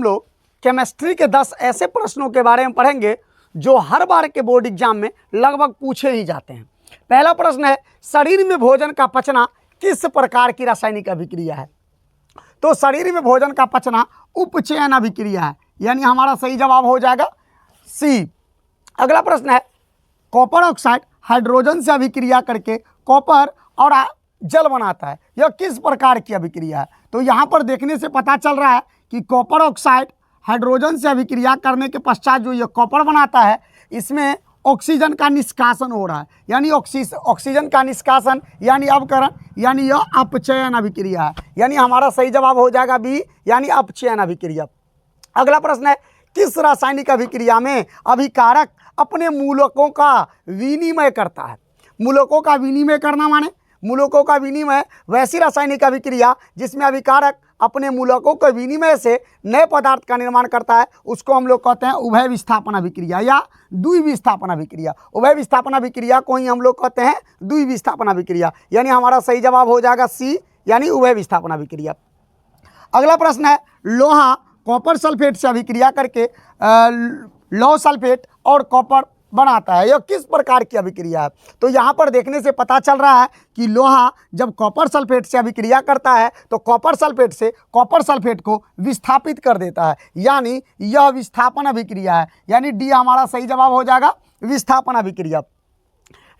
हम लोग केमिस्ट्री के 10 ऐसे प्रश्नों के बारे में पढ़ेंगे जो हर बार के बोर्ड एग्जाम में लगभग पूछे ही जाते हैं। पहला प्रश्न है, शरीर में भोजन का पचना किस प्रकार की रासायनिक अभिक्रिया है? तो शरीर में भोजन का पचना उपचयन अभिक्रिया है, यानी हमारा सही जवाब हो जाएगा सी। अगला प्रश्न है, कॉपर ऑक्साइड हाइड्रोजन से अभिक्रिया करके कॉपर और जल बनाता है, यह किस प्रकार की अभिक्रिया है? तो यहाँ पर देखने से पता चल रहा है कि कॉपर ऑक्साइड हाइड्रोजन से अभिक्रिया करने के पश्चात जो यह कॉपर बनाता है, इसमें ऑक्सीजन का निष्कासन हो रहा है, यानी ऑक्सीजन का निष्कासन यानी अवकरण, यानी यह अपचयन अभिक्रिया है, यानी हमारा सही जवाब हो जाएगा बी, यानी अपचयन अभिक्रिया। अगला प्रश्न है, किस रासायनिक अभिक्रिया में अभिकारक अपने मूलकों का विनिमय करता है? मूलकों का विनिमय करना माने मूलकों का विनिमय वैसी रासायनिक अभिक्रिया जिसमें अभिकारक अपने मूलकों के विनिमय से नए पदार्थ का निर्माण करता है, उसको हम लोग कहते हैं उभय विस्थापन अभिक्रिया या द्विविस्थापन अभिक्रिया। उभय विस्थापन अभिक्रिया को ही हम लोग कहते हैं द्विविस्थापन अभिक्रिया, यानी हमारा सही जवाब हो जाएगा सी, यानी उभय विस्थापन अभिक्रिया। अगला प्रश्न है, लोहा कॉपर सल्फेट से अभिक्रिया करके लौह सल्फेट और कॉपर बनाता है, यह किस प्रकार की अभिक्रिया है? तो यहाँ पर देखने से पता चल रहा है कि लोहा जब कॉपर सल्फेट से अभिक्रिया करता है तो कॉपर सल्फेट से कॉपर सल्फेट को विस्थापित कर देता है, यानी यह विस्थापन अभिक्रिया है, यानी डी हमारा सही जवाब हो जाएगा विस्थापन अभिक्रिया।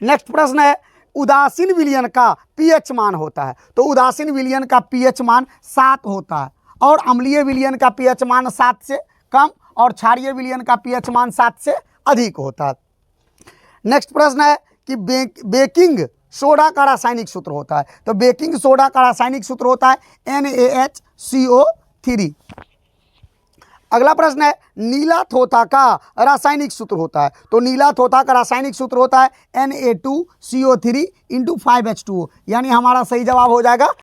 नेक्स्ट प्रश्न है, उदासीन विलयन का पीएच मान होता है, तो उदासीन विलयन का पीएच मान 7 होता है और अम्लीय विलयन का पीएच मान 7 से कम और क्षारीय विलयन का पीएच मान 7 से अधिक होता है। नेक्स्ट प्रश्न है कि बेकिंग सोडा का रासायनिक सूत्र होता है, तो बेकिंग सोडा का रासायनिक सूत्र होता है NaHCO3। अगला प्रश्न है, नीला थोथा का रासायनिक सूत्र होता है, तो नीला थोथा का रासायनिक सूत्र होता है Na2CO3 × 5H2O, यानी हमारा सही जवाब हो जाएगा